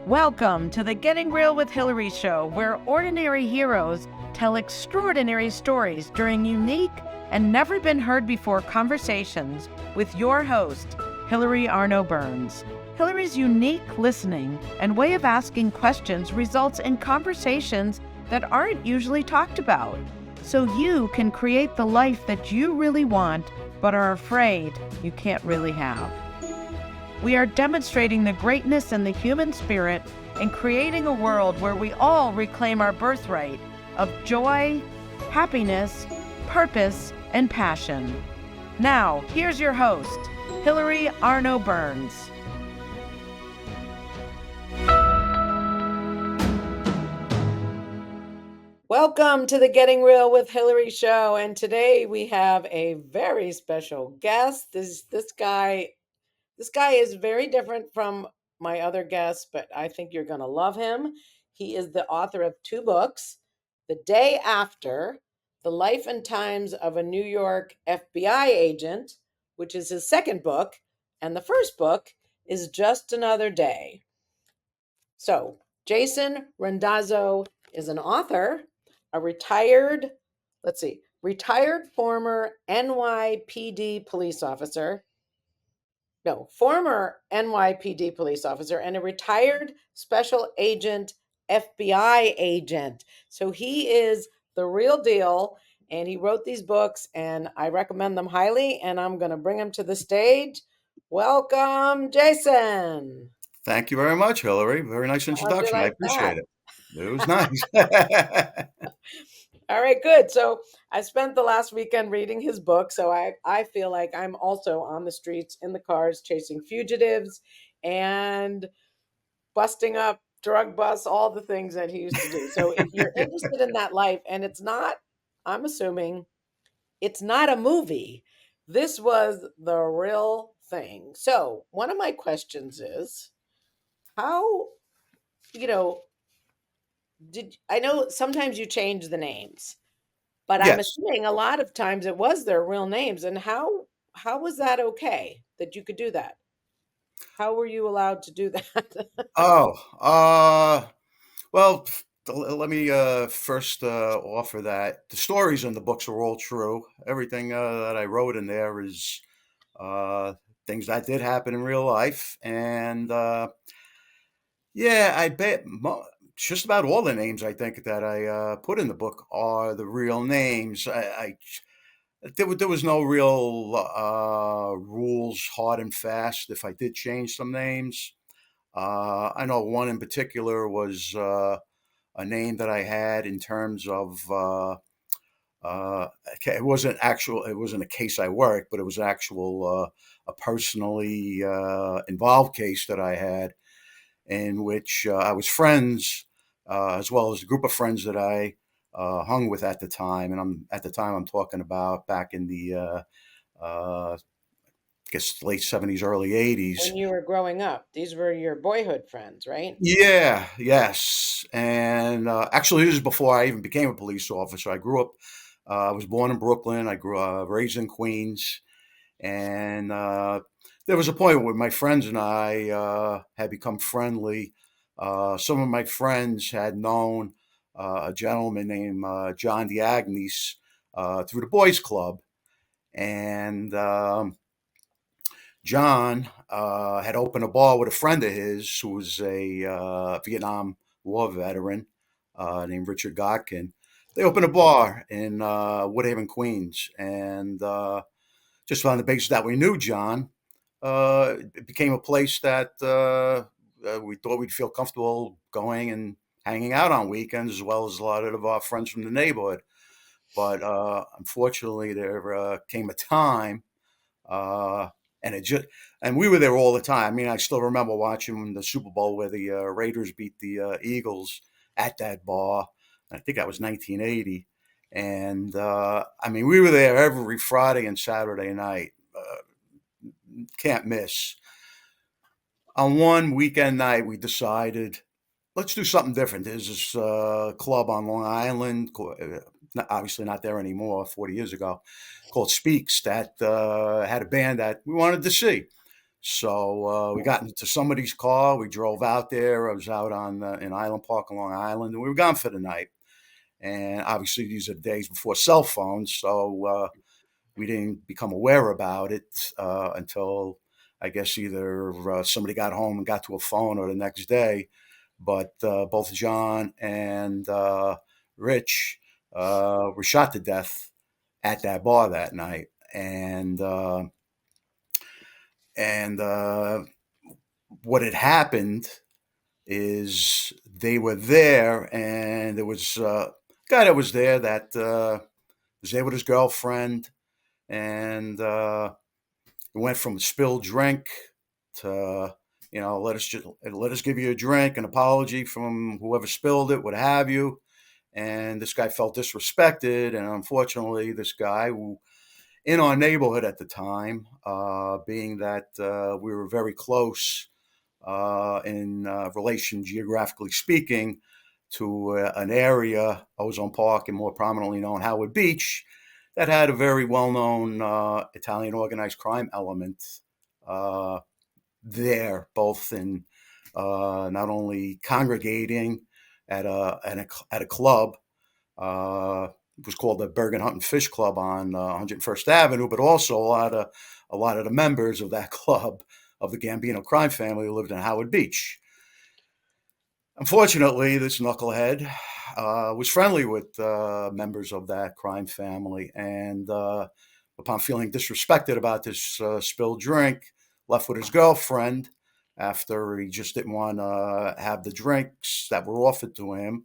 Welcome to the Getting Real with Hilary show, where ordinary heroes tell extraordinary stories during unique and never been heard before conversations with your host, Hilaryburns. Hilary's unique listening and way of asking questions results in conversations that aren't usually talked about, so you can create the life that you really want but are afraid you can't really have. We are demonstrating the greatness in the human spirit and creating a world where we all reclaim our birthright of joy, happiness, purpose, and passion. Now, here's your host, Hilaryburns. Welcome to the Getting Real with Hilary show, and today we have a very special guest. This guy is very different from my other guests, but I think you're going to love him. He is the author of 2 books, The Day After, The Life and Times of a New York FBI Agent, which is his second book, and the first book is Just Another Day. So, Jason Randazzo is an author, a retired former NYPD police officer, former NYPD police officer and a retired special agent FBI agent. So he is the real deal, and he wrote these books, and I recommend them highly, and I'm going to bring him to the stage. Welcome, Jason. Thank you very much, Hilary. Very nice How'd you introduction. I like appreciate that? it. It was nice. All right, good. So I spent the last weekend reading his book, so I feel like I'm also on the streets, in the cars, chasing fugitives and busting up drug busts, all the things that he used to do. So if you're interested in that life, and it's not, I'm assuming, it's not a movie. This was the real thing. So one of my questions is, how, you know, I know sometimes you change the names, but I'm Yes. assuming a lot of times it was their real names. And how was that okay that you could do that? How were you allowed to do that? Oh, well, let me first offer that the stories in the books are all true. Everything that I wrote in there is uh, things that did happen in real life. And yeah, I bet just about all the names I think that I put in the book are the real names. There was no real rules, hard and fast. If I did change some names, I know one in particular was a name that I had in terms of. Okay, it wasn't a case I worked, but it was actual a personally involved case that I had in which I was friends as well as a group of friends that I hung with at the time, and I'm talking about back in the I guess late '70s, early '80s. When you were growing up, these were your boyhood friends, right? Yeah, yes, and actually, this is before I even became a police officer. I grew up. I was born in Brooklyn. I grew raised in Queens, and there was a point where my friends and I had become friendly. Some of my friends had known a gentleman named John Diagnes through the Boys Club, and John had opened a bar with a friend of his who was a Vietnam War veteran named Richard Godkin. They opened a bar in Woodhaven, Queens, and just on the basis that we knew John, it became a place that we thought we'd feel comfortable going and hanging out on weekends, as well as a lot of our friends from the neighborhood. But unfortunately, there came a time, uh, and it just and we were there all the time. I mean, I still remember watching the Super Bowl where the Raiders beat the Eagles at that bar. I think that was 1980. And I mean, we were there every Friday and Saturday night. Can't miss. On one weekend night, we decided let's do something different. There's this club on Long Island, obviously not there anymore, 40 years ago, called Speaks, that had a band that we wanted to see. So we got into somebody's car. We drove out there. I was out on in Island Park, Long Island, and we were gone for the night. And obviously, these are days before cell phones, so we didn't become aware about it until I guess either somebody got home and got to a phone or the next day. But both John and Rich were shot to death at that bar that night, and what had happened is they were there, and there was a guy that was there that was there with his girlfriend, and it went from a spilled drink to let us give you a drink, an apology from whoever spilled it, what have you. And this guy felt disrespected, and unfortunately, this guy who in our neighborhood at the time, being that we were very close in relation, geographically speaking, to an area, Ozone Park, and more prominently known Howard Beach, that had a very well-known Italian organized crime element uh, there, both in not only congregating at a club. It was called the Bergen Hunt and Fish Club on 101st Avenue, but also a lot of the members of that club of the Gambino crime family lived in Howard Beach. Unfortunately, this knucklehead was friendly with members of that crime family, and upon feeling disrespected about this spilled drink, left with his girlfriend after he just didn't want to have the drinks that were offered to him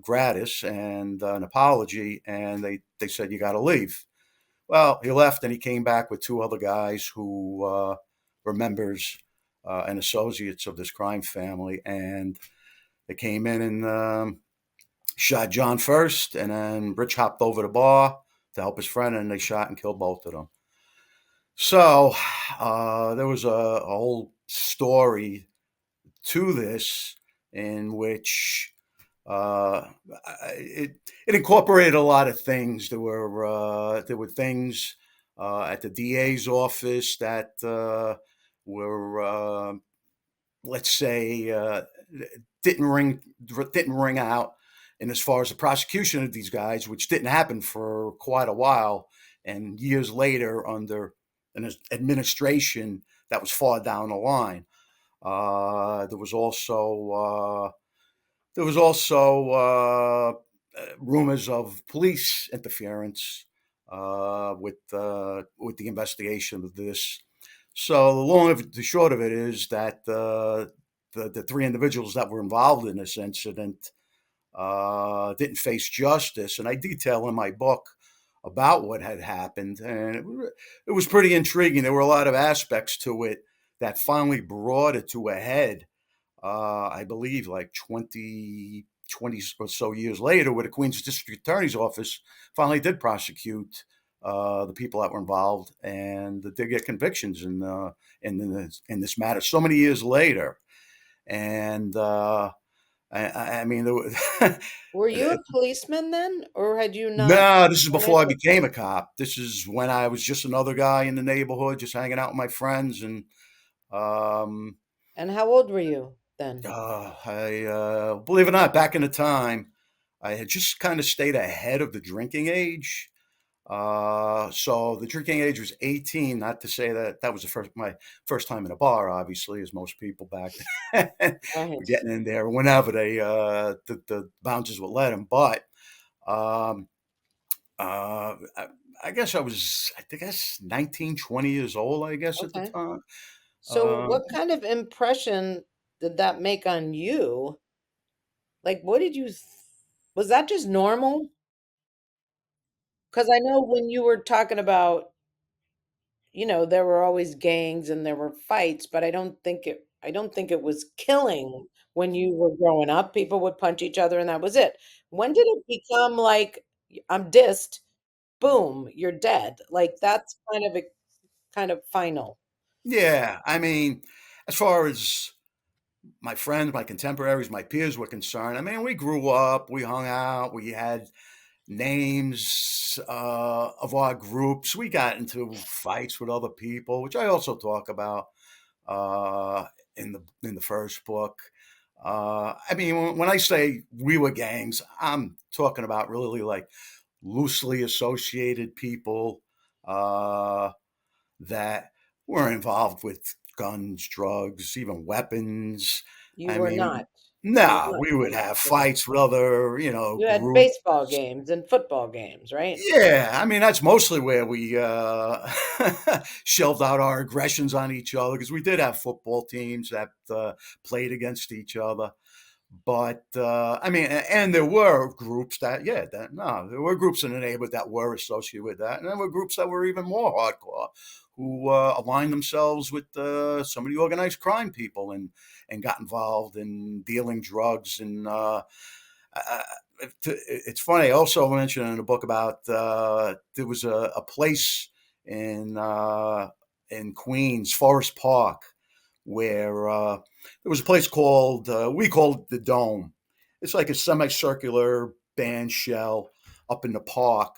gratis and an apology, and they said, you got to leave. Well, he left, and he came back with two other guys who were members and associates of this crime family, and they came in and shot John first, and then Rich hopped over the bar to help his friend, and they shot and killed both of them. So there was a whole story to this in which uh, it incorporated a lot of things. There were things at the DA's office that were let's say didn't ring out. And as far as the prosecution of these guys, which didn't happen for quite a while, and years later under an administration that was far down the line, there was also rumors of police interference with the investigation of this. So the long of the short of it is that the three individuals that were involved in this incident didn't face justice, and I detail in my book about what had happened, and it was pretty intriguing. There were a lot of aspects to it that finally brought it to a head. I believe like 20 or so years later, where the Queens District Attorney's Office finally did prosecute the people that were involved, and did get convictions in this matter so many years later. And I mean, Were you a policeman then, or had you not no, this is done before I it? became a cop. This is when I was just another guy in the neighborhood, just hanging out with my friends, and um, And how old were you then? I believe it or not, back in the time, I had just kind of stayed ahead of the drinking age. So the drinking age was 18. Not to say that that was my first time in a bar, obviously, as most people back then were Right. getting in there whenever the bouncers would let them. But um, I guess I guess 19, 20 years old, I guess at the Okay. time. So Uh, what kind of impression did that make on you? Like, what did you was that just normal? Because I know when you were talking about, there were always gangs and there were fights, but I don't think it was killing when you were growing up. People would punch each other and that was it. When did it become like I'm dissed, boom, you're dead? Like that's kind of final. yeah, I mean, as far as my friends, my contemporaries, my peers were concerned, I mean, we grew up, we hung out, we had names of our groups. We got into fights with other people, which I also talk about. uh, in the first book. I mean, when I say we were gangs, I'm talking about really like loosely associated people that were involved with guns, drugs, even weapons. You I were mean, not. You were no, not we would gangs. have Yeah. fights with other, You had groups. baseball games and football games, right? Yeah, I mean that's mostly where we shelved out our aggressions on each other because we did have football teams that played against each other. But I mean, and there were groups that, yeah, that no, there were groups in the neighborhood that were associated with that, and there were groups that were even more hardcore, who aligned themselves with some of the organized crime people and got involved in dealing drugs and. Uh, it's funny. I also mentioned in the book about there was a place in Queens, Forest Park, where there was a place called we called it the Dome. It's like a semicircular band shell up in the park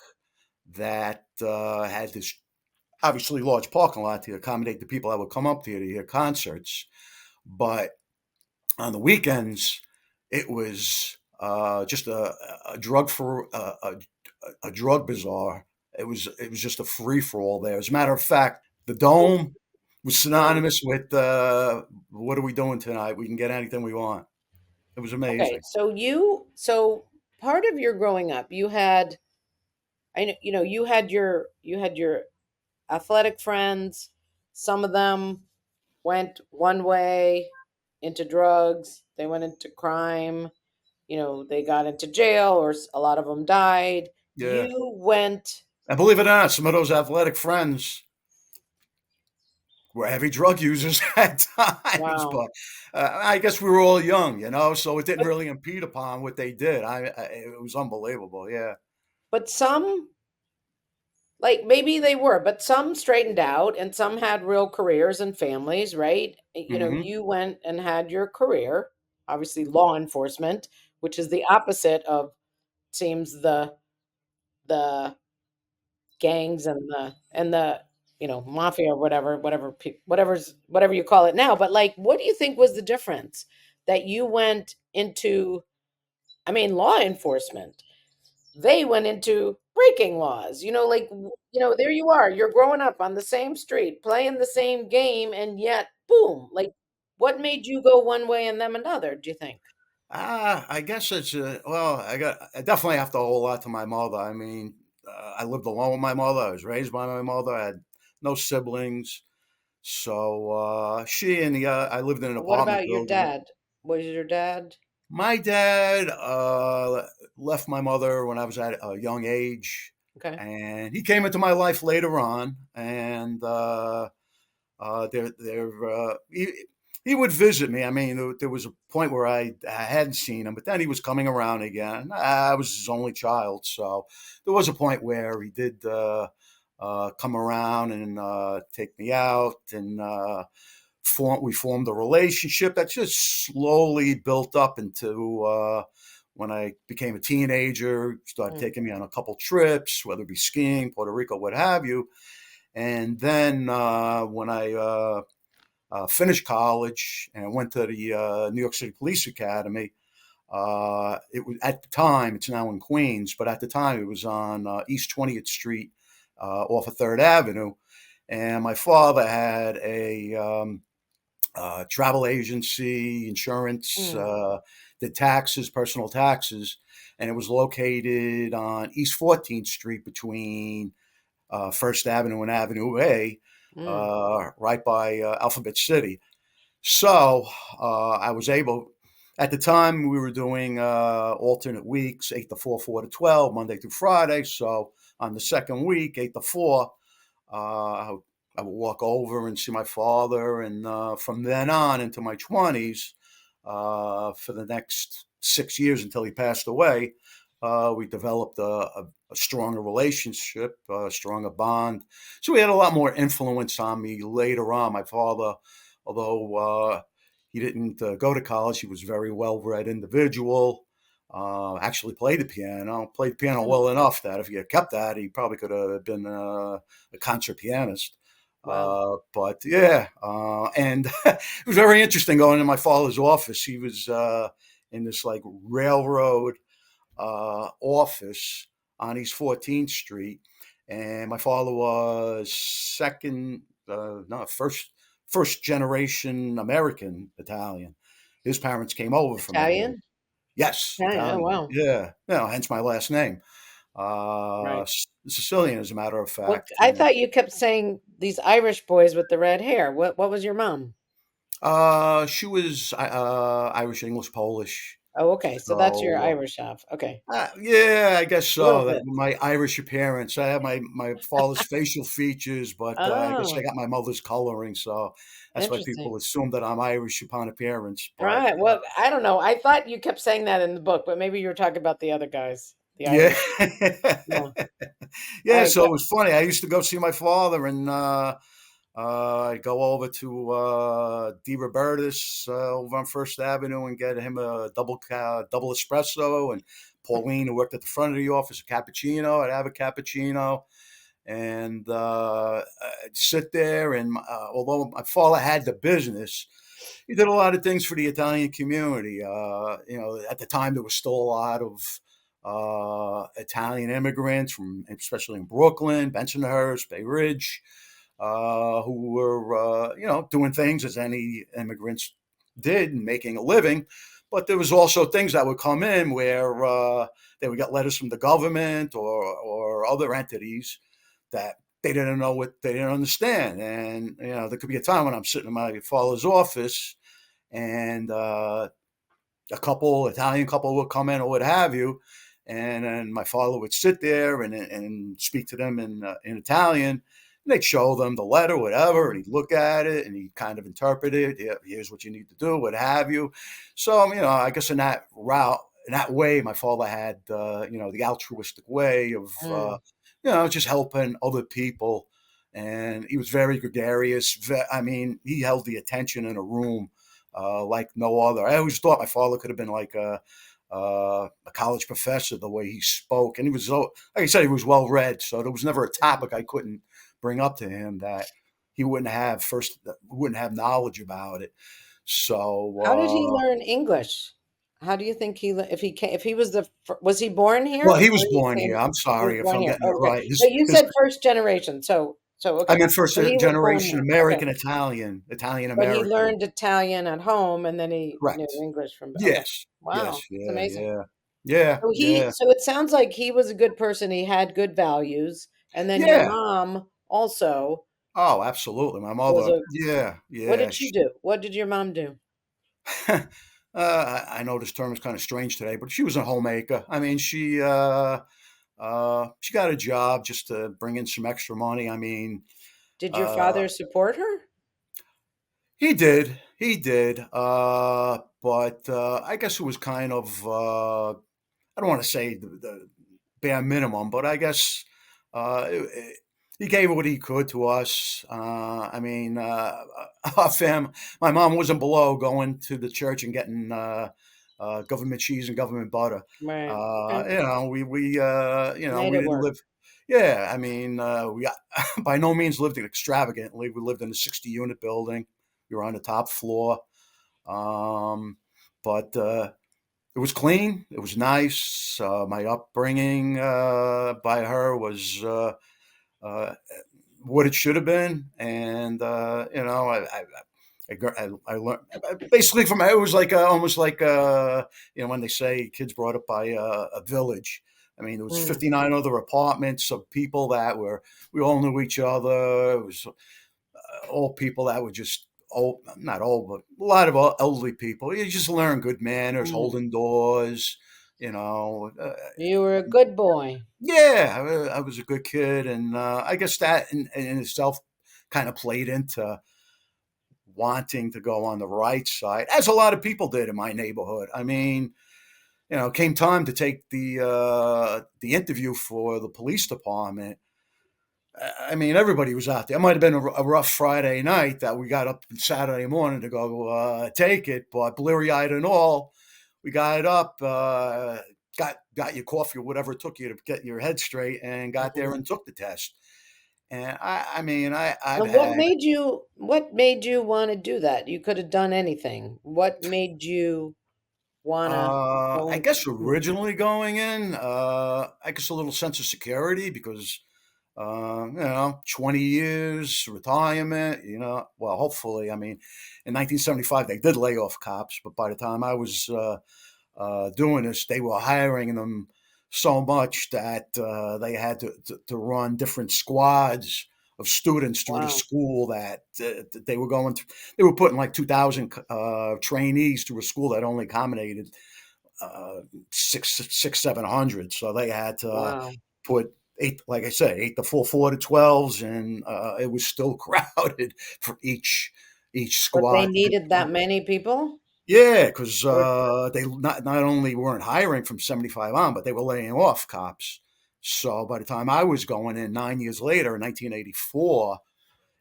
that had this obviously large parking lot to accommodate the people that would come up there to hear concerts. But on the weekends, it was just a drug for a drug bazaar. It was just a free for all there. As a matter of fact, the Oh, Dome was wow. synonymous with what are we doing tonight? We can get anything we want. It was Okay, amazing. so part of your growing up, you had I know you had your athletic friends. Some of them went one way into drugs, they went into crime, they got into jail or a lot of them died. Yeah, You went, and believe it or not, some of those athletic friends were heavy drug users at times, wow. but I guess we were all young, so it didn't But really impede upon what they did. It was unbelievable. Yeah. but some, like, maybe they were, but some straightened out and some had real careers and families, right? Hmm. You went and had your career, obviously law enforcement, which is the opposite of, seems, the gangs and the mafia or whatever you call it now. But, like, what do you think was the difference that you went into? I mean, law enforcement, they went into breaking laws. Like, there you are, you're growing up on the same street, playing the same game, and yet, boom, like, what made you go one way and them another, do you think? I guess it's well. I definitely have to owe a lot to my mother. I mean, I lived alone with my mother. I was raised by my mother. I had no siblings, so she and I lived in an What apartment about your building. dad? Was your dad My dad left my mother when I was at a young age, okay? and he came into my life later on. And he would visit me. I mean, there was a point where I hadn't seen him, but then he was coming around again. I was his only child, so there was a point where he did come around and take me out, and we formed a relationship that just slowly built up into when I became a teenager. Started Mm, taking me on a couple trips, whether it be skiing, Puerto Rico, what have you. And then when I finished college and went to the New York City Police Academy. It was at the time, it's now in Queens, but at the time it was on East 20th Street off of Third Avenue. And my father had a travel agency, insurance, mm, did taxes, personal taxes, and it was located on East 14th Street between First Avenue and Avenue A, mm, right by Alphabet City. So I was able, at the time, we were doing alternate weeks, 8 to 4, 4 to 12, Monday through Friday. So on the second week, 8 to 4, I would walk over and see my father. And from then on into my 20s, for the next 6 years until he passed away, we developed a stronger relationship, a stronger bond. So he had a lot more influence on me later on. My father, although he didn't go to college, he was a very well-read individual. Actually played the piano mm. well enough that if he had kept that, he probably could have been a concert pianist. Wow. But yeah, and it was very interesting going to my father's office. He was in this like railroad office on East 14th Street, and my father was no, first generation American Italian. His parents came over from Italy. Italian? Yes, Italian. Oh, Italian. wow. Yeah, hence my last name. Right. Sicilian, as a matter of Well, fact. I thought you kept saying these Irish boys with the red hair. What was your mom? She was Irish, English, Polish. Oh, okay. So that's your So Irish half. Okay. yeah, I guess A little so. That bit. my Irish appearance. I have my father's facial features, but I guess I Oh, got my mother's coloring, so that's why people interesting. assume that I'm Irish upon appearance. But Right. Well, I don't know. I thought you kept saying that in the book, but maybe you were talking about the other guys, the yeah, Irish. Yeah. All yeah. right. So it was funny. I used to go see my father, and I'd go over to D. Roberta's over on First Avenue and get him a double espresso, and Pauline, who worked at the front of the office, a cappuccino. I'd have a cappuccino, and I'd sit there. And although my father had the business, he did a lot of things for the Italian community. At the time there was still a lot of Italian immigrants from, especially in Brooklyn, Bensonhurst, Bay Ridge, who were, doing things as any immigrants did, making a living. But there was also things that would come in where they would get letters from the government or other entities that they didn't know, what they didn't understand. And, there could be a time when I'm sitting in my father's office, and Italian couple would come in or what have you. And then my father would sit there and speak to them in Italian. And they'd show them the letter, whatever, and he'd look at it and he'd kind of interpret it. Yeah, here's what you need to do, what have you. So, I guess in that route, in that way, my father had, the altruistic way of, Mm. just helping other people. And he was very gregarious. I mean, he held the attention in a room like no other. I always thought my father could have been like a college professor, the way he spoke. And he was, so, like I said, he was well read. So there was never a topic I couldn't bring up to him that he wouldn't have knowledge about it. How did he So, learn English? How do you think if he was was he born here well, he or was he born came? here. I'm He was sorry if born I'm here. getting it Oh, okay. right. But you said first generation. So I okay. meant first So he was born generation here. Okay. American Italian, Italian But he American. learned Italian at home and then he knew Correct. English from okay. Yes. Yes. Wow. It's Yeah. amazing. Yeah. Yeah. Yeah. So it sounds like he was a good person. He had good values. And then your Yeah. mom also Oh, absolutely. My was mother. a Yeah. what Yeah. did she do? What did your mom do? I know this term is kind of strange today, but she was a homemaker. I mean, she got a job just to bring in some extra money. I mean, Did your uh, father support her? he did, but I guess it was kind of I don't want to say the bare minimum, but I guess he gave what he could to us. I mean, our my mom wasn't below going to the church and getting government cheese and government butter. Right. Okay. We Made it didn't work. live. Yeah, I mean, we by no means lived extravagantly. We lived in a 60-unit building. We were on the top floor, um, but it was clean. It was nice. My upbringing by her was uh, what it should have been, and I learned basically from it was like almost like when they say kids brought up by a village. I mean, there was Mm. 59 other apartments of people that we all knew each other. It was all people that were just old, not old, but a lot of elderly people. You just learn good manners, Mm. holding doors, you know. You were a good boy. Yeah, I was a good kid, and I guess that in itself kind of played into wanting to go on the right side, as a lot of people did in my neighborhood. I mean, came time to take the interview for the police department. I mean, everybody was out there. It might have been a rough Friday night that we got up Saturday morning to go take it, but bleary-eyed and all, we got up, got your coffee or whatever it took you to get your head straight, and got there Mhm. and took the test. And I mean, I've And had, what made you want to do that? You could have done anything. What made you want to go I into guess policing? originally going in, I guess a little sense of security because, 20 years retirement, well, hopefully, I mean, in 1975, they did lay off cops, but by the time I was doing this, they were hiring them so much that they had to run different squads of students through the Wow. school that they were going through. They were putting like 2,000 trainees through a school that only accommodated uh, 700. So they had to Wow. put eight, like I said, eight the full 4 to 12s, and it was still crowded for each But they squad to get needed that through it. many people? Yeah, because Or they not only weren't hiring from 75 on, but they were laying off cops. So by the time I was going in 9 years later, in 1984,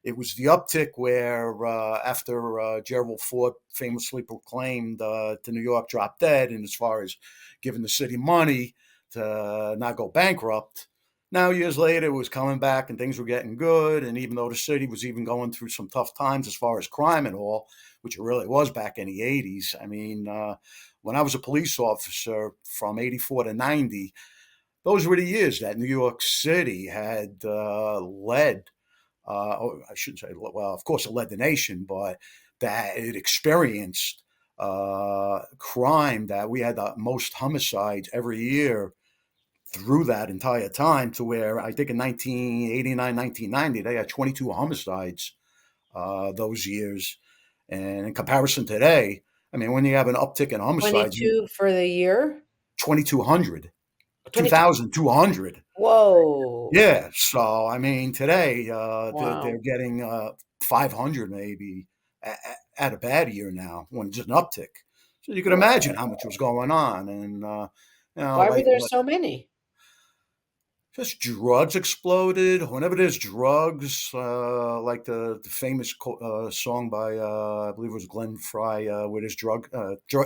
it was the uptick where after Gerald Ford famously proclaimed to New York drop dead, and as far as giving the city money to not go bankrupt, now years later it was coming back and things were getting good. And even though the city was even going through some tough times as far as crime and all, which it really was back in the 80s, I mean, when I was a police officer from 84 to 90, those were the years that New York City had led I shouldn't say, well, of course, it led the nation, but that it experienced crime, that we had the most homicides every year through that entire time, to where I think in 1989, 1990, they had 22 homicides those years. And in comparison today, I mean, when you have an uptick in homicides, 22 for the year? 2,200, 22. 2,200. Whoa. Yeah, so I mean, today they're Wow. getting 500 maybe at a bad year now, when just an uptick. So you can imagine how much was going on, and Why were there like so many? just drugs exploded. Whenever there's drugs, like the famous song by I believe it was Glenn Fry, with his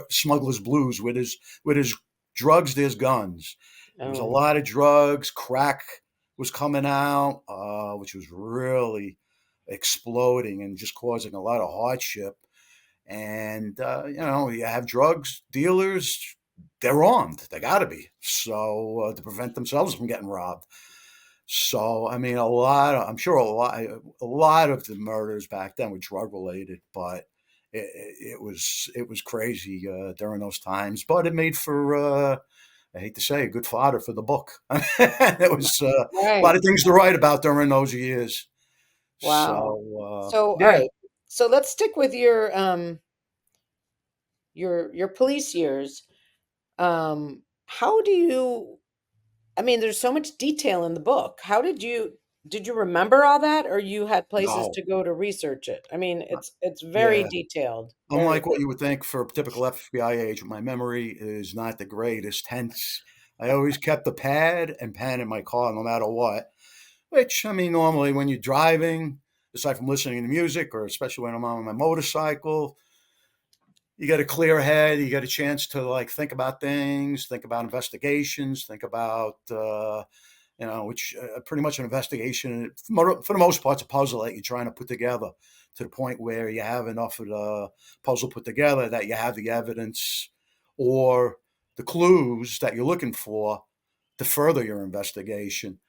Smuggler's Blues, with his drugs, there's guns. There was a Oh, lot of drugs. Crack was coming out, which was really exploding and just causing a lot of hardship. And you have drugs dealers. They're armed. They got to be so to prevent themselves from getting robbed. So I mean, I'm sure a lot of the murders back then were drug related, but it was crazy during those times. But it made for I hate to say, a good fodder for the book. There was a lot right. of things to write about during those years. Wow. So So, all yeah, right. So let's stick with your police years. How do you I mean, there's so much detail in the book. How did you remember all that, or you had places no, to go to research it? I mean, it's very yeah. detailed, very. Unlike what you would think for a typical FBI agent, my memory is not the greatest. Hence, I always kept a pad and pen in my car, no matter what. Which, I mean, normally when you're driving, aside from listening to music, or especially when I'm on my motorcycle, you get a clear head. You get a chance to like think about things, think about investigations, think about which pretty much an investigation for the most part, it's a puzzle that you're trying to put together to the point where you have enough of the puzzle put together that you have the evidence or the clues that you're looking for to further your investigation.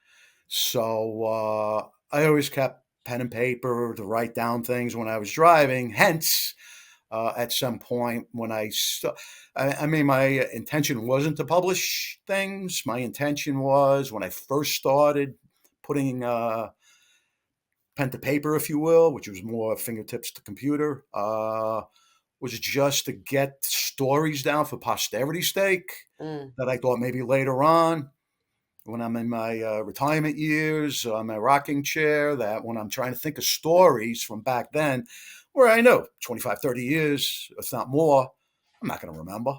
So I always kept pen and paper to write down things when I was driving. Hence, at some point when I mean, my intention wasn't to publish things. My intention was when I first started putting pen to paper, if you will, which was more fingertips to computer, was just to get stories down for posterity's sake Mm. that I thought maybe later on when I'm in my retirement years, my rocking chair, that when I'm trying to think of stories from back then, where I know 25, 30 years, if not more, I'm not going to remember.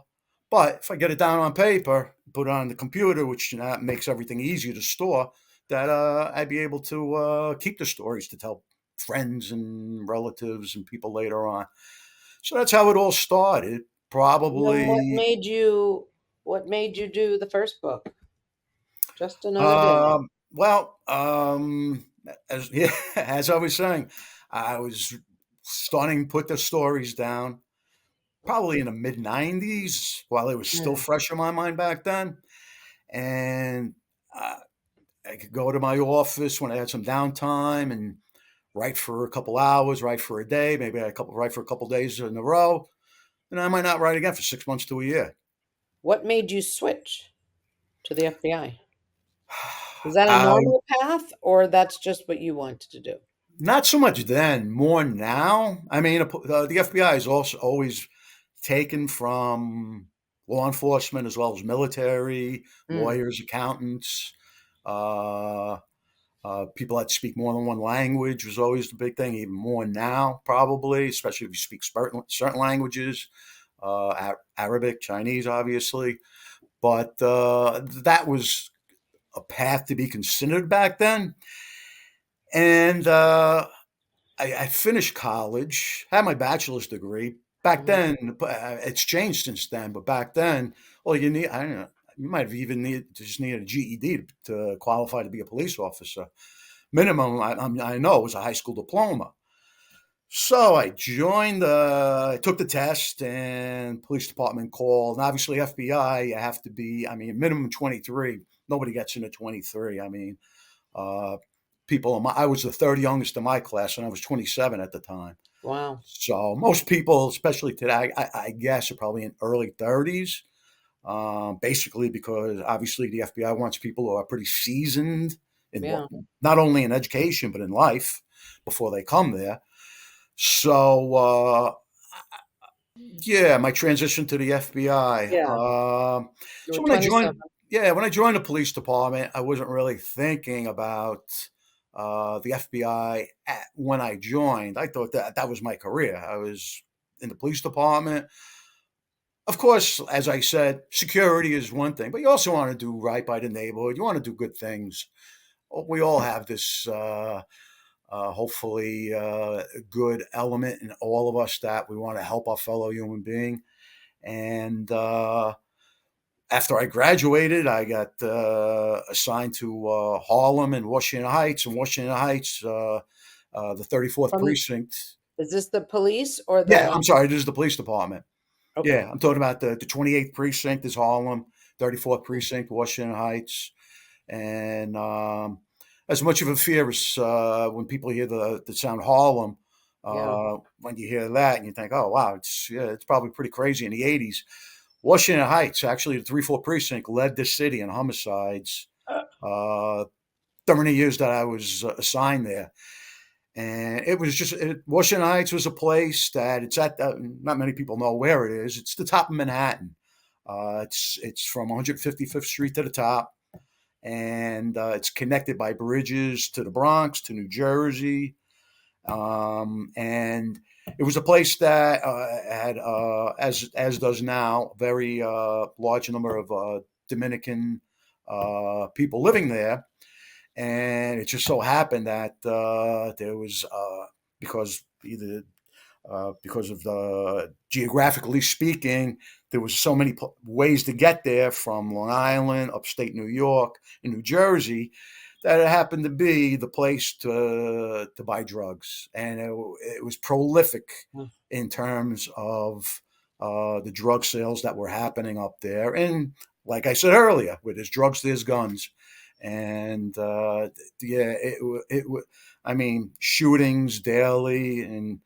But if I get it down on paper, put it on the computer, which makes everything easier to store, that I'd be able to keep the stories to tell friends and relatives and people later on. So that's how it all started. And then Probably what made you do the first book? Just another day. Well, yeah, as I was saying, I was starting to put the stories down probably in the mid 90s while it was still Mm. fresh in my mind back then. And uh, I could go to my office when I had some downtime and write for a couple hours, write for a day, maybe write for a couple days in a row. And I might not write again for 6 months to a year. What made you switch to the FBI? Was that a I normal path or that's just what you wanted to do? Not so much then, more now. I mean, the FBI is also always taken from law enforcement as well as military, Mm. lawyers, accountants, uh, people that speak more than one language was always the big thing. Even more now, probably, especially if you speak certain languages, Arabic, Chinese, obviously. But that was a path to be considered back then. And I finished college, had my bachelor's degree. Back Mhm. then, it's changed since then, but back then, all you need, I don't know, you might have even just needed a GED to qualify to be a police officer. Minimum, I know, was a high school diploma. So I took the test, and police department called. And obviously, FBI, you have to be, I mean, minimum 23. Nobody gets into 23. I mean, uh, I was the third youngest in my class, and I was 27 at the time. Wow. So most people, especially today, I guess, are probably in early 30s. Basically, because obviously the FBI wants people who are pretty seasoned in what, Yeah. not only in education but in life before they come there. So yeah, my transition to the FBI. Yeah. You were So when I 27. joined, yeah, when I joined the police department, I wasn't really thinking about the FBI when I joined. I thought that was my career. I was in the police department. Of course, as I said, security is one thing, but you also want to do right by the neighborhood. You want to do good things. We all have this, hopefully, good element in all of us that we want to help our fellow human being. And after I graduated, I got assigned to Harlem and Washington Heights. And Washington Heights, the 34th From precinct. Is this the police or Yeah, the I'm sorry, this is the police department. Okay. Yeah, I'm talking about the 28th precinct is Harlem, 34th Mm. precinct, Washington Heights. And as much of a fear as when people hear the sound Harlem, Yeah. when you hear that and you think, oh, wow, it's probably pretty crazy in the 80s. Washington Heights, actually, the 3-4 precinct led the city in homicides uh, during the years that I was assigned there. And it was Washington Heights was a place that not many people know where it is. It's the top of Manhattan. It's from 155th Street to the top, and it's connected by bridges to the Bronx, to New Jersey. And it was a place that had, as does now, a very large number of Dominican people living there. And it just so happened that there was because of the geographically speaking, there was so many ways to get there from Long Island, upstate New York, and New Jersey, that it happened to be the place to buy drugs, and it was prolific Mm. in terms of the drug sales that were happening up there. And like I said earlier, where there's drugs, there's guns, and yeah, I mean, shootings daily, and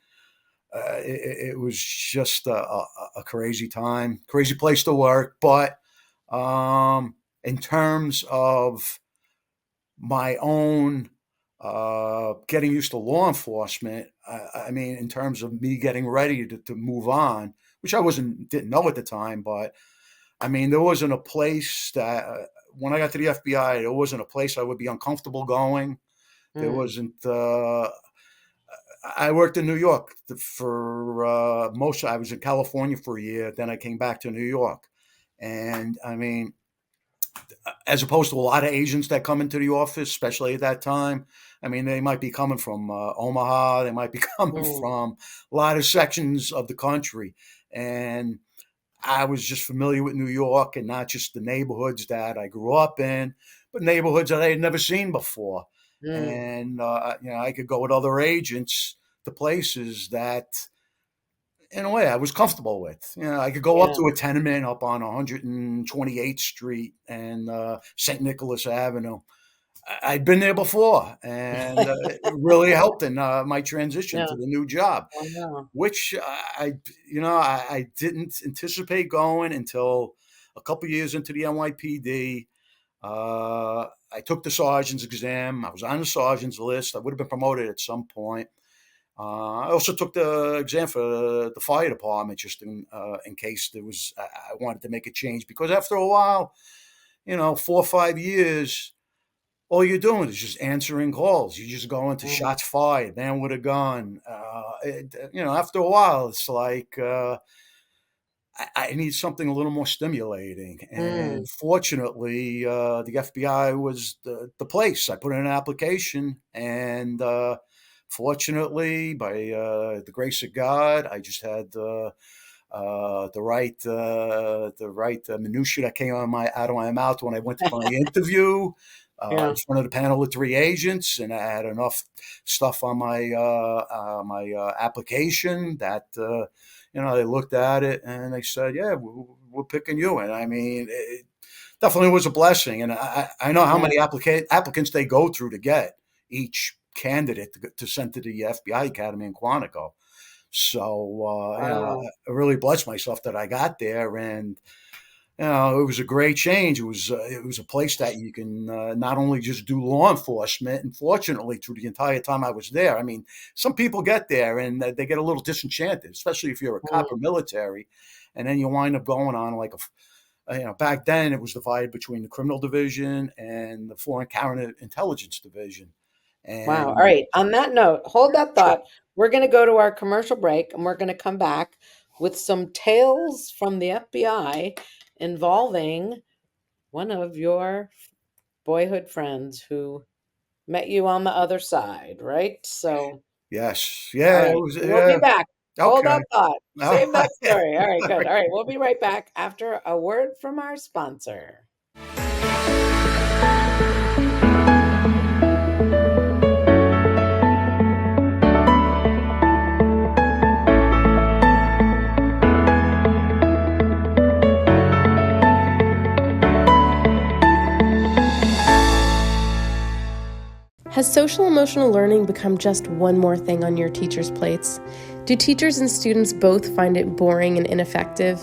it was just a crazy time, crazy place to work. But in terms of my own getting used to law enforcement, I mean, in terms of me getting ready to move on, which I didn't know at the time, but I mean, there wasn't a place that when I got to the FBI, there wasn't a place I would be uncomfortable going. There Mm. wasn't. I worked in New York for most. I was in California for a year. Then I came back to New York, and I mean, as opposed to a lot of Asians that come into the office, especially at that time. I mean, they might be coming from Omaha. They might be coming Mm. from a lot of sections of the country, and I was just familiar with New York, and not just the neighborhoods that I grew up in, but neighborhoods that I had never seen before. Mm. and I could go with other agents to places that, in a way, I was comfortable with. I could go up Yeah. to a tenement up on 128th Street and St. Nicholas Avenue. I'd been there before, and it really helped in my transition Yeah. to the new job, Wow. which I didn't anticipate going until a couple years into the NYPD. I took the sergeant's exam. I was on the sergeant's list. I would have been promoted at some point. I also took the exam for the fire department just in case there was. I wanted to make a change because after a while, 4 or 5 years, all you're doing is just answering calls. You just go into Mm. shots fired, man with a gun. After a while, it's like I need something a little more stimulating. Mm. And fortunately, the FBI was the place. I put in an application, and fortunately, by the grace of God, I just had the right minutia that came out of my mouth when I went to my interview in Yeah. front of the panel of three agents, and I had enough stuff on my application that they looked at it and they said, "Yeah, we're picking you." And I mean, it definitely was a blessing, and I know how Yeah. many applicants they go through to get each candidate to send to the FBI Academy in Quantico. So, Wow. I really blessed myself that I got there, and it was a great change. It was a place that you can not only just do law enforcement, and fortunately, through the entire time I was there, I mean, some people get there and they get a little disenchanted, especially if you're a cop or Mm. military, and then you wind up going on like back then it was divided between the criminal division and the foreign counterintelligence division, Wow. All and right. On that note, hold that sure, thought. We're going to go to our commercial break and we're going to come back with some tales from the FBI involving one of your boyhood friends who met you on the other side, right? So, yes, all yeah, it right. was, We'll be yeah, back. Hold okay. that thought. All Save that right. story. All right, good. All right. We'll be right back after a word from our sponsor. Has social emotional learning become just one more thing on your teachers' plates? Do teachers and students both find it boring and ineffective?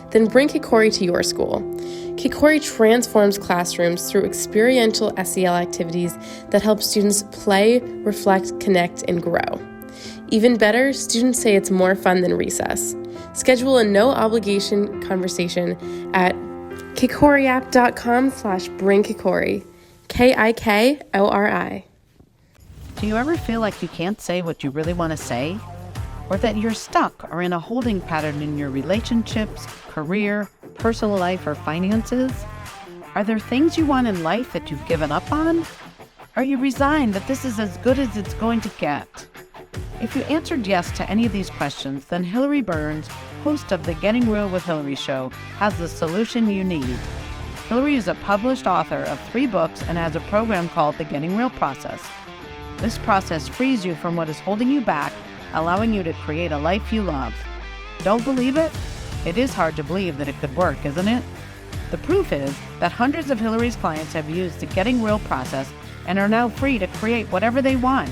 Then bring Kikori to your school. Kikori transforms classrooms through experiential SEL activities that help students play, reflect, connect, and grow. Even better, students say it's more fun than recess. Schedule a no-obligation conversation at kikoriapp.com/bringkikori. KIKORI. Do you ever feel like you can't say what you really want to say? Or that you're stuck or in a holding pattern in your relationships, career, personal life, or finances? Are there things you want in life that you've given up on? Are you resigned that this is as good as it's going to get? If you answered yes to any of these questions, then Hilary Burns, host of the Getting Real with Hilary show, has the solution you need. Hilary is a published author of 3 books and has a program called the Getting Real process. This process frees you from what is holding you back, allowing you to create a life you love. Don't believe it? It is hard to believe that it could work, isn't it? The proof is that hundreds of Hilary's clients have used the Getting Real process and are now free to create whatever they want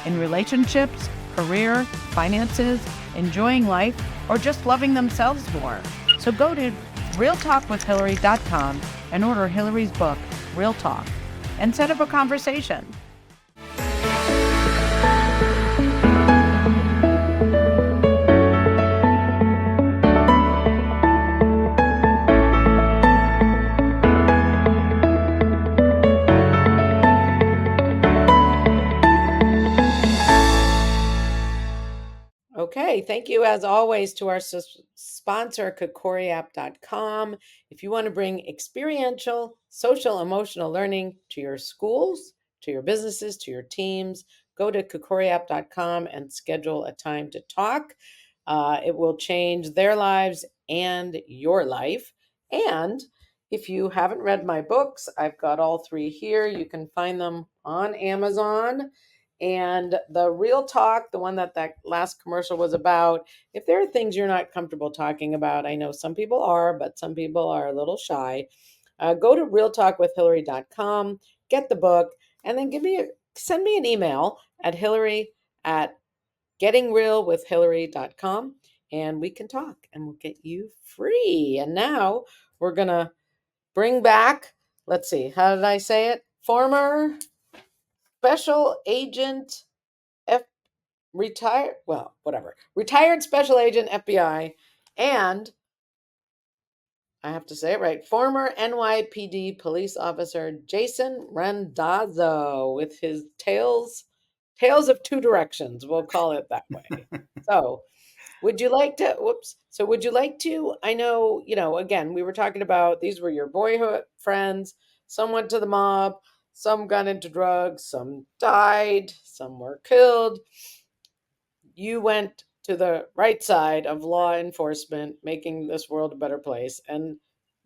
in relationships, career, finances, enjoying life, or just loving themselves more. So go to realtalkwithhilary.com and order Hilary's book, Real Talk, and set up a conversation. Okay, thank you as always to our sponsor, kikoriapp.com. If you want to bring experiential, social, emotional learning to your schools, to your businesses, to your teams, go to kikoriapp.com and schedule a time to talk. It will change their lives and your life. And If you haven't read my books, I've got all 3 here. You can find them on Amazon. And the Real Talk, the one that last commercial was about, if there are things you're not comfortable talking about, I know some people are, but some people are a little shy. Go to realtalkwithhilary.com, get the book, and then send me an email at Hilary at gettingrealwithhilary.com, and we can talk and we'll get you free. And now we're going to bring back, let's see, how did I say it? Former special agent F retired, well, whatever. Retired special agent FBI, and I have to say it right, former NYPD police officer Jason Randazzo with his tales of two directions, we'll call it that way. So, would you like to, whoops. So would you like to, I know, again, we were talking about these were your boyhood friends. Some went to the mob, some got into drugs, some died, some were killed. You went to the right side of law enforcement, making this world a better place. And,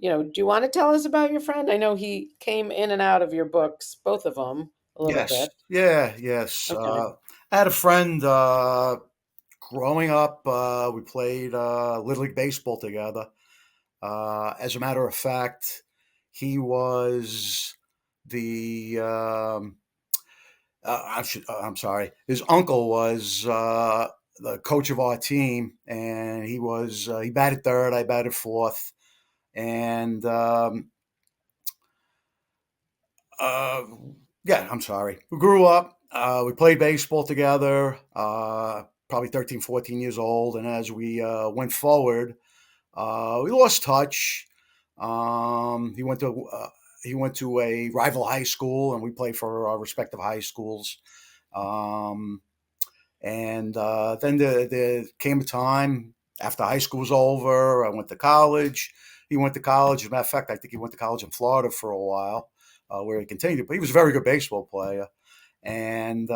do you want to tell us about your friend? I know he came in and out of your books, both of them, a little Yes. bit. Yeah. Yes. Okay. I had a friend growing up. We played Little League Baseball together. As a matter of fact, he was the I'm sorry. His uncle was the coach of our team, and he batted third. I batted fourth, and uh, yeah, I'm sorry. We grew up. We played baseball together. Probably 13, 14 years old, and as we went forward, we lost touch. Um, he went to uh, he went to a rival high school, and we played for our respective high schools. Um, and then there came a time after high school was over. I went to college. He went to college. As a matter of fact, I think he went to college in Florida for a while, where he continued. But he was a very good baseball player, and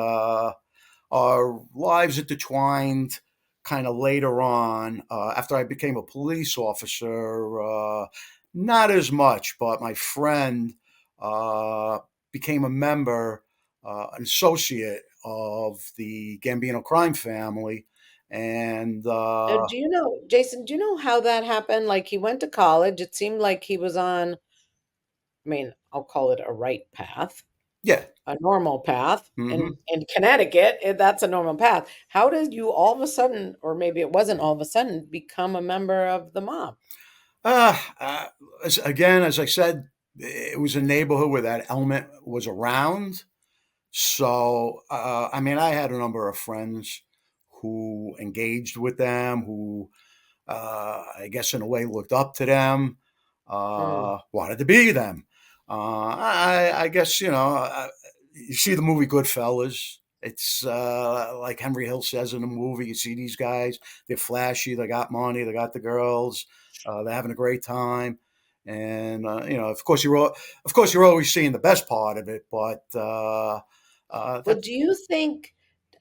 our lives intertwined kind of later on after I became a police officer. Not as much, but my friend uh, became a member, an associate of the Gambino crime family, and Now, do you know, Jason, do you know how that happened? Like he went to college. It seemed like he was on, I mean, I'll call it a right path, yeah. a normal path. Hmm. In Connecticut, that's a normal path. How did you all of a sudden, or maybe it wasn't all of a sudden, become a member of the mob? Uh, uh, Again, as I said, it was a neighborhood where that element was around. So, I mean, I had a number of friends who engaged with them, who I guess in a way looked up to them, Mm. wanted to be them. I guess, you see the movie Goodfellas. It's like Henry Hill says in the movie, you see these guys, they're flashy, they got money, they got the girls, they're having a great time. And, of course, you're always seeing the best part of it, but Well, do you think,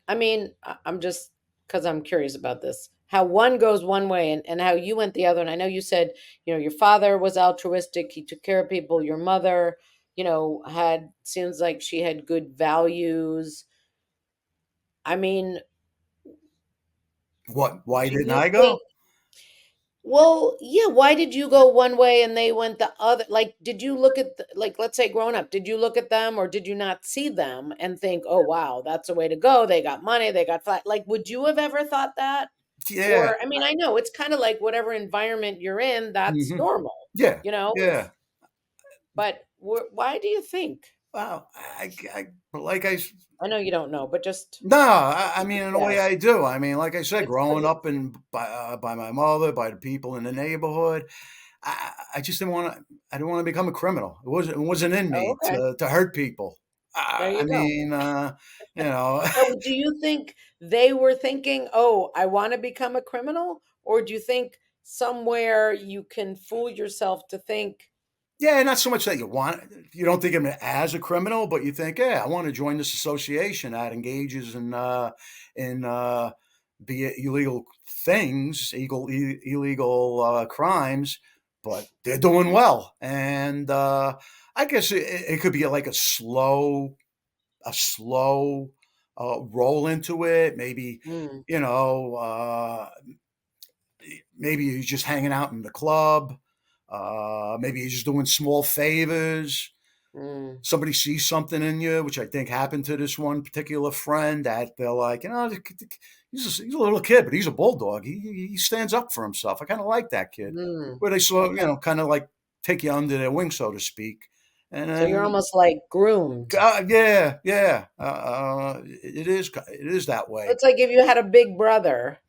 I mean, I'm just because I'm curious about this, how one goes one way and how you went the other. And I know you said, your father was altruistic, he took care of people, your mother, seems like she had good values. I mean, why do didn't you I go? think, well, yeah, why did you go one way and they went the other? Like, did you look at, like, let's say growing up, did you look at them or did you not see them and think, oh, wow, that's the way to go? They got money, they got flat. Like, would you have ever thought that? Yeah. Or, I mean, I know it's kind of like whatever environment you're in, that's Hmm. normal, Yeah. it's, Yeah. but why do you think? Well, like I know you don't know, but just no, I you mean, could in a way guess. I do. I mean, like I said, It's good. growing up by my mother, by the people in the neighborhood, I just didn't want to. I didn't want to become a criminal. It wasn't in Oh, me okay. to hurt people. There I you go. mean, you know, So do you think they were thinking, "Oh, I want to become a criminal," or do you think somewhere you can fool yourself to think, yeah, not so much that you don't think of him as a criminal, but you think, yeah, I want to join this association that engages in be it illegal things, illegal crimes. but they're doing well. And I guess it could be like a slow roll into it. Maybe, Mm, you know, maybe he's just hanging out in the club. Maybe he's just doing small favors. mm, Somebody sees something in you, which I think happened to this one particular friend, that they're like, he's a little kid, but he's a bulldog. He stands up for himself. I kind of like that kid. mm. Where they sort of, Okay. kind of like take you under their wing, so to speak. And So you're then, almost like groomed. yeah, yeah, it is that way. It's like if you had a big brother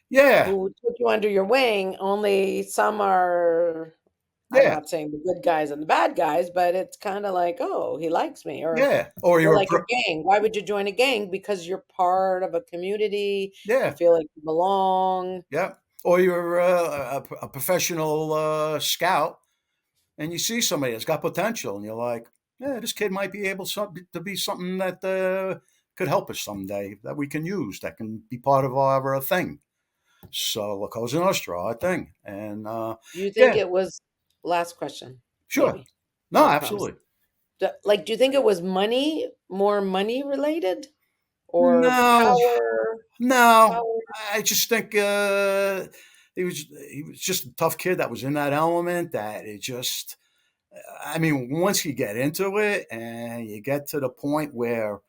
Yeah, who took you under your wing, only some are, I'm yeah, not saying the good guys and the bad guys, but it's kind of like, oh, he likes me. yeah. Or Or you're like a gang. Why would you join a gang? Because you're part of a community. You yeah, feel like you belong. yeah. Or you're a professional scout, and you see somebody that's got potential, and you're like, yeah, this kid might be able to be something that could help us someday, that we can use, that can be part of our thing. So La Cosa Nostra, our thing. And Do you think yeah, it was, last question, sure. maybe, No, not promise. absolutely. Like, do you think it was money, more money related or No, power? no. Power? I just think he was just a tough kid that was in that element, that it just, I mean, once you get into it and you get to the point where,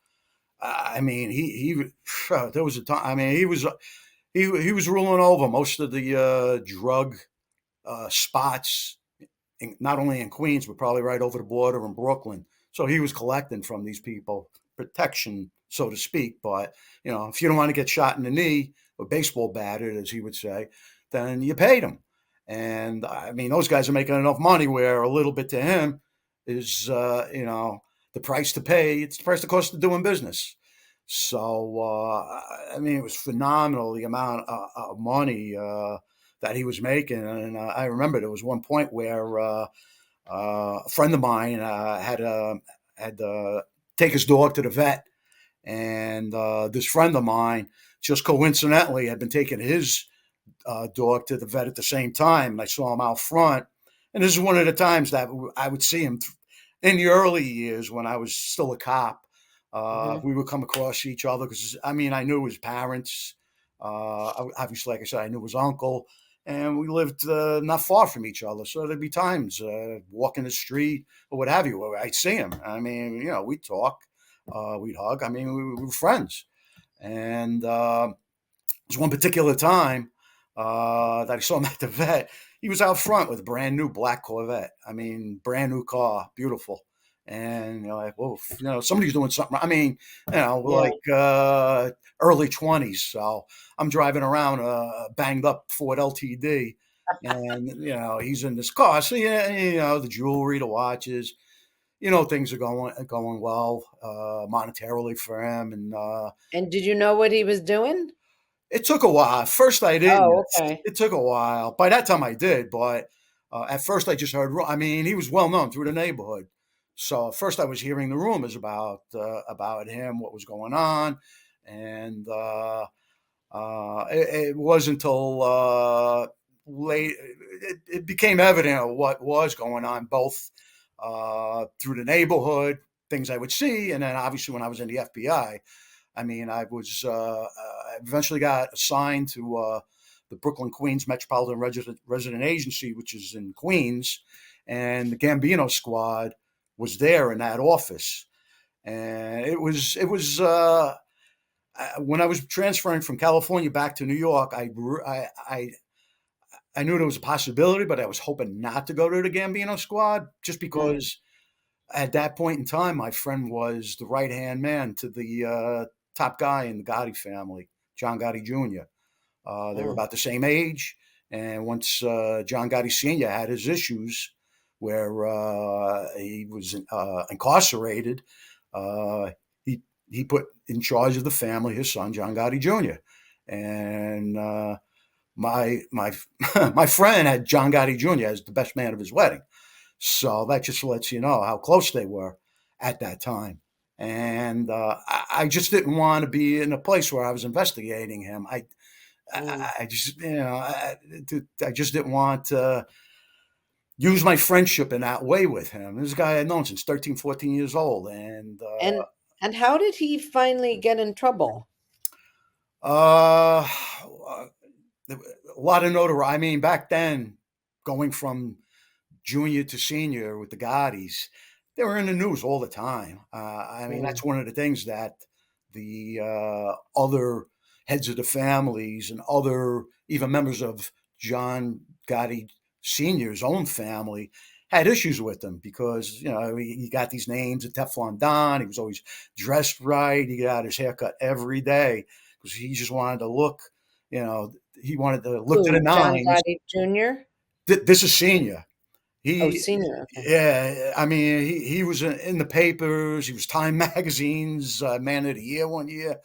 I mean, there was a time. I mean, he was ruling over most of the drug spots, not only in Queens, but probably right over the border in Brooklyn. So he was collecting from these people protection, so to speak. But if you don't want to get shot in the knee or baseball batted, as he would say, then you paid him. And I mean, those guys are making enough money where a little bit to him is, the price to pay. It's the price the cost of doing business. So I mean, it was phenomenal, the amount of money that he was making. And I remember there was one point where a friend of mine had take his dog to the vet, and this friend of mine just coincidentally had been taking his dog to the vet at the same time, and I saw him out front. And this is one of the times that I would see him in the early years when I was still a cop. Hmm. We would come across each other because, I mean, I knew his parents. Obviously, like I said, I knew his uncle, and we lived not far from each other. So there'd be times walking the street or what have you, where I'd see him. I mean, we'd talk, we'd hug. I mean, we were friends. And there was one particular time that I saw him at the vet. He was out front with a brand new black Corvette. I mean, brand new car, beautiful. And you're like, whoa, somebody's doing something. I mean, we're Yeah. like early 20s. So I'm driving around a banged up Ford LTD. And, he's in this car. So, yeah, the jewelry, the watches, things are going well monetarily for him. And And did you know what he was doing? it took a while. At first, I didn't. Oh, okay. It took a while. By that time, I did. But at first, I just heard. I mean, he was well known through the neighborhood. So at first, I was hearing the rumors about him, what was going on, and it wasn't until late it became evident what was going on, both through the neighborhood, things I would see, and then obviously when I was in the FBI. I mean, I eventually got assigned to the Brooklyn Queens Metropolitan Resident Agency, which is in Queens, and the Gambino squad was there in that office. And it was when I was transferring from California back to New York, I knew there was a possibility, but I was hoping not to go to the Gambino squad, just Mm, because at that point in time, my friend was the right hand man to the top guy in the Gotti family, John Gotti Jr. They were mm. about the same age, and once John Gotti Sr. had his issues, where he was incarcerated, uh, he he put in charge of the family his son, John Gotti Jr. And my my friend had John Gotti Jr. as the best man of his wedding. So that just lets you know how close they were at that time. And I just didn't want to be in a place where I was investigating him. Mm. I just, I just didn't want use my friendship in that way with him. This guy I had known since 13, 14 years old. And And how did he finally get in trouble? uh, a lot of notoriety. I mean, back then, going from junior to senior with the Gottis, they were in the news all the time. I mean, Mm. that's one of the things that the other heads of the families and other even members of John Gotti Sr.'s own family had issues with him because, he got these names of Teflon Don. He was always dressed right. He got his hair cut every day because he just wanted to look, he wanted to look to the Who, John nines. Gotti Jr.? This is senior. Oh, He, senior. Okay. yeah, I mean, he was in the papers. He was Time Magazine's Man of the Year one year.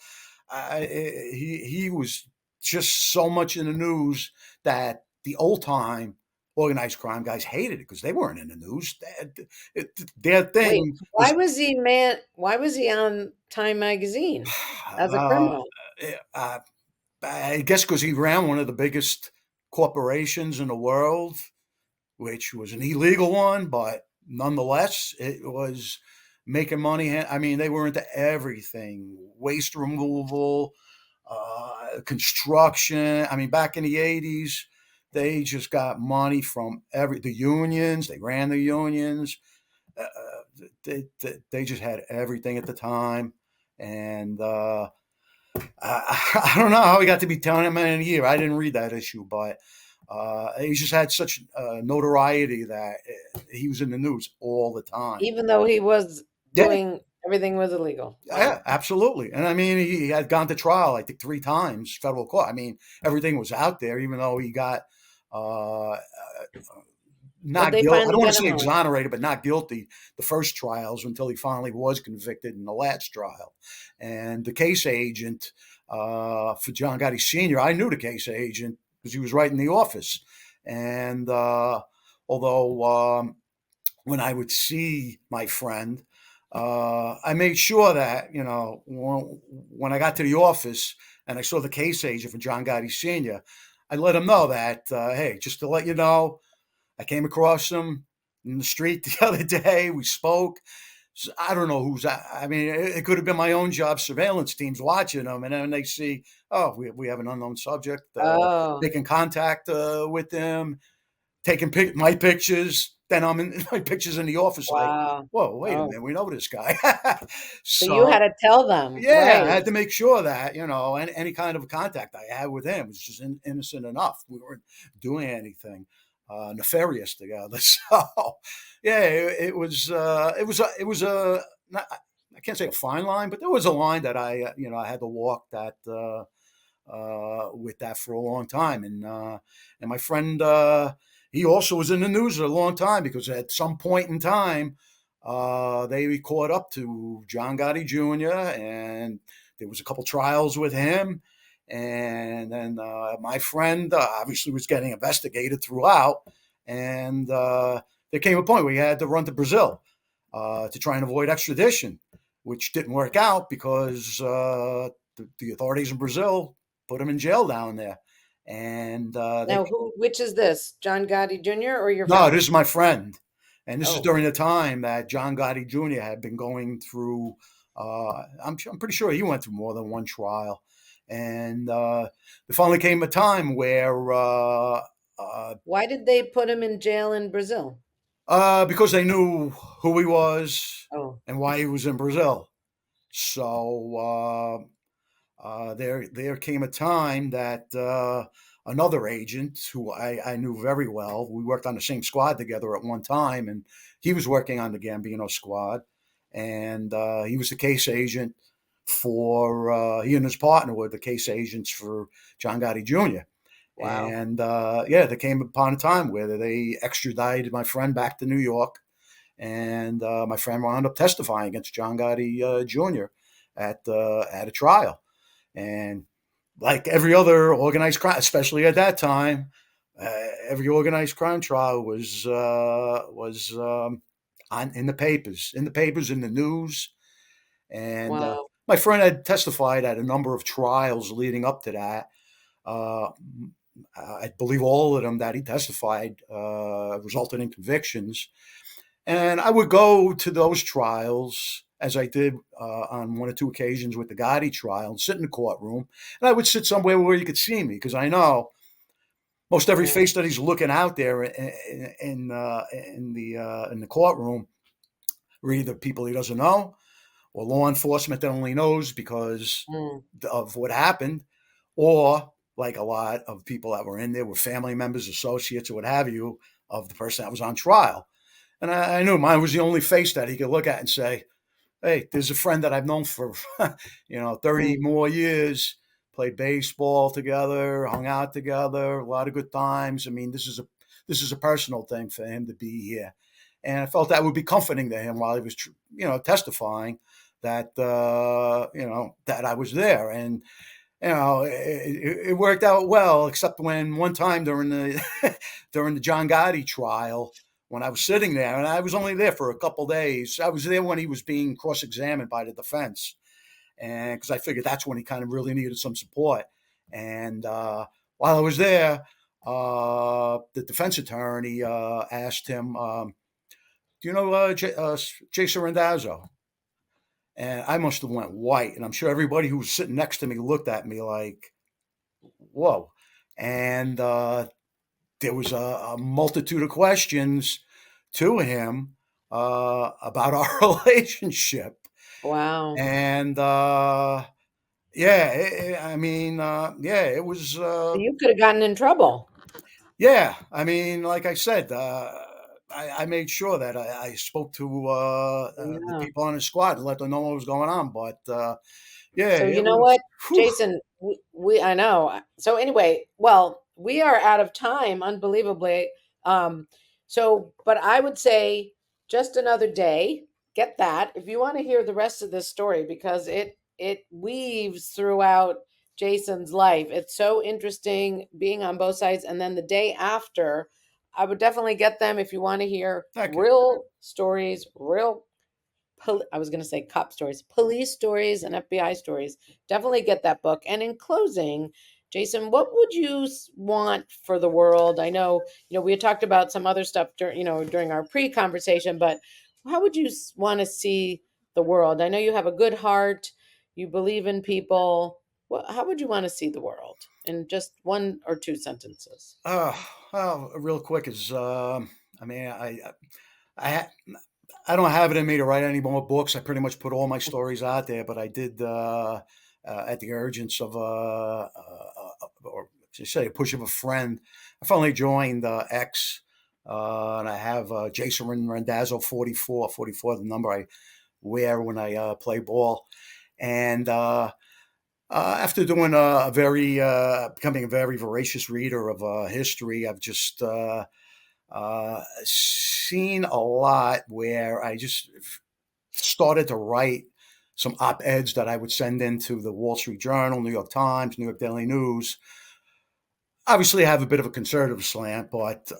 He was just so much in the news that the old time organized crime guys hated it because they weren't in the news. Their Wait, thing why was, was he man? Why was he on Time Magazine as a uh, criminal? uh, I guess, because he ran one of the biggest corporations in the world, which was an illegal one, but nonetheless, it was making money. I mean, they were into everything: waste removal, construction. I mean, back in the '80s, they just got money from the unions. They ran the unions. They just had everything at the time, and I don't know how he got to be telling man of the year. I didn't read that issue, but he just had such notoriety that he was in the news all the time. Even though he was Yeah, doing everything was illegal. yeah, Wow. absolutely. And I mean, he had gone to trial, I think, 3 times, federal court. I mean, everything was out there, even though he got uh, But not they guilty. I finally don't want get to him say out. exonerated, but not guilty the first trials until he finally was convicted in the last trial. And the case agent for John Gotti Sr., I knew the case agent because he was right in the office. And although when I would see my friend, I made sure that, when I got to the office and I saw the case agent for John Gotti Sr., I let him know that, hey, just to let you know, I came across him in the street the other day. We spoke. I don't know who's. I mean, it could have been my own job surveillance teams watching them, and then they see, oh, we have an unknown subject, Oh, making contact with them, taking my pictures. Then I'm in my pictures in the office, like, wow. whoa, wait a Oh, minute, we know this guy. so you had So to tell them, yeah, I right? had to make sure that, any kind of contact I had with him was just innocent enough. We weren't doing anything nefarious together. So yeah, it was a not, I can't say a fine line, but there was a line that I had to walk that with that for a long time. And my friend, he also was in the news a long time because at some point in time, they caught up to John Gotti Jr. and there was a couple trials with him. And then my friend obviously was getting investigated throughout. And there came a point where he had to run to Brazil to try and avoid extradition, which didn't work out because the authorities in Brazil put him in jail down there. And Now, which is this, John Gotti Jr. or your no, friend? this is my friend. And this is Oh, during the time that John Gotti Jr. had been going through, I'm pretty sure he went through more than one trial. And there finally came a time where, uh, why did they put him in jail in Brazil? because they knew who he was Oh, and why he was in Brazil. So there came a time that another agent who I knew very well, we worked on the same squad together at one time, and he was working on the Gambino squad, and he was the case agent for he and his partner were the case agents for John Gotti Jr. wow. And yeah, there came upon a time where they extradited my friend back to New York, and my friend wound up testifying against John Gotti Jr. At a trial. And like every other organized crime, especially at that time, every organized crime trial was in the papers, in the news. And Wow. my friend had testified at a number of trials leading up to that. Uh, I believe all of them that he testified resulted in convictions. And I would go to those trials, as I did on one or two occasions with the Gotti trial, and sit in the courtroom. And I would sit somewhere where you could see me, because I know most every Mm, face that he's looking out there in the courtroom are either people he doesn't know, or law enforcement that only knows because mm. of what happened, or like a lot of people that were in there were family members, associates, or what have you, of the person that was on trial. And I knew mine was the only face that he could look at and say, hey, there's a friend that I've known for 30 Mm. more years, played baseball together, hung out together, a lot of good times. I mean, this is a personal thing for him to be here. And I felt that would be comforting to him while he was, testifying that, that I was there. And, it worked out well, except when one time during the, during the John Gotti trial, when I was sitting there, and I was only there for a couple days. I was there when he was being cross-examined by the defense, and because I figured that's when he kind of really needed some support. And while I was there, the defense attorney asked him, "Do you know Jason Randazzo?" And I must have went white, and I'm sure everybody who was sitting next to me looked at me like, "Whoa!" And there was a multitude of questions to him about our relationship. Wow. And yeah, I mean, yeah, it was, So you could have gotten in trouble. yeah, I mean, like I said, I made sure that I spoke to the Yeah. people on the squad and let them know what was going on. But yeah, So you it know was, what, whew. Jason, we I know. So anyway, well, we are out of time, unbelievably. Um, so but I would say just another day. Get that if you want to hear the rest of this story because it weaves throughout Jason's life. It's so interesting being on both sides. And then the day after, I would definitely get them if you want to hear Thank you. real stories, real I was going to say cop stories, police stories, and FBI stories. Definitely get that book. And in closing, Jason, what would you want for the world? I know, we had talked about some other stuff during our pre-conversation, but how would you want to see the world? I know you have a good heart, you believe in people. How would you want to see the world in just one or two sentences? Uh, well, real quick is, I mean, I, I don't have it in me to write any more books. I pretty much put all my stories out there, but I did at the urgence of or to say a push of a friend. I finally joined X, and I have Jason Randazzo 44, the number I wear when I play ball. And after doing a very becoming a very voracious reader of history, I've just seen a lot where I just started to write some op-eds that I would send into the Wall Street Journal, New York Times, New York Daily News. Obviously, I have a bit of a conservative slant, but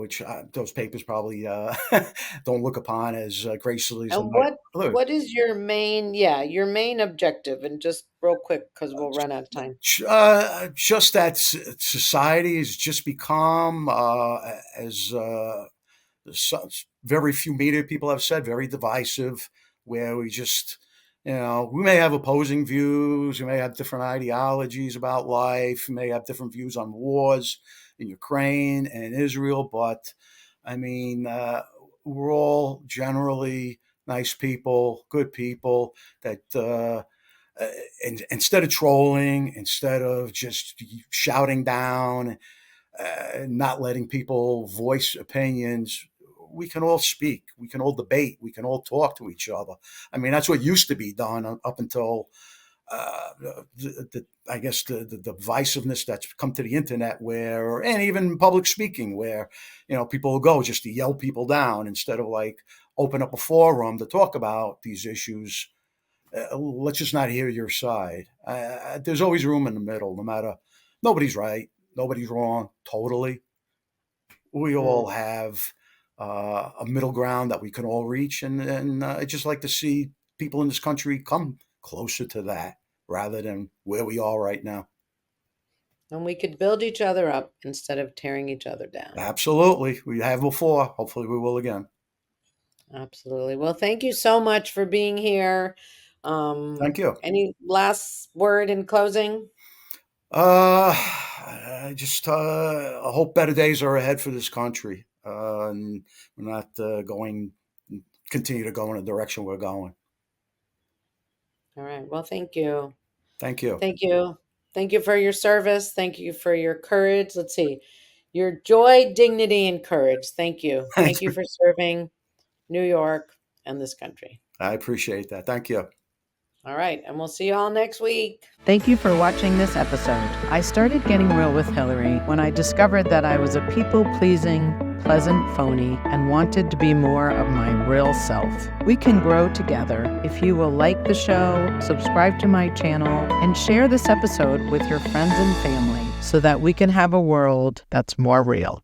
which those papers probably don't look upon as gracefully as they And might. what is your main objective? And just real quick, because we'll run out of time. Just that society has just become, as very few media people have said, very divisive, where we just, we may have opposing views, we may have different ideologies about life, we may have different views on wars in Ukraine and Israel, but I mean, we're all generally nice people, good people that, instead of trolling, instead of just shouting down, not letting people voice opinions, we can all speak, we can all debate, we can all talk to each other. I mean, that's what used to be done up until I guess the divisiveness that's come to the internet, where, and even public speaking, where people will go just to yell people down instead of like open up a forum to talk about these issues. Let's just not hear your side. There's always room in the middle, no matter. Nobody's right, nobody's wrong, totally. We Mm. all have a middle ground that we can all reach, and I'd just like to see people in this country come closer to that rather than where we are right now. And we could build each other up instead of tearing each other down. Absolutely. We have before. Hopefully we will again. Absolutely. Well, thank you so much for being here. Thank you. Any last word in closing? I just hope better days are ahead for this country. And we're not continue to go in the direction we're going. All right. Well, thank you. Thank you. Thank you. Thank you for your service. Thank you for your courage. Let's see. Your joy, dignity, and courage. Thank you. Thank you for serving New York and this country. I appreciate that. Thank you. All right. And we'll see you all next week. Thank you for watching this episode. I started Getting Real with Hilary when I discovered that I was a people-pleasing, pleasant phony and wanted to be more of my real self. We can grow together if you will like the show, subscribe to my channel, and share this episode with your friends and family so that we can have a world that's more real.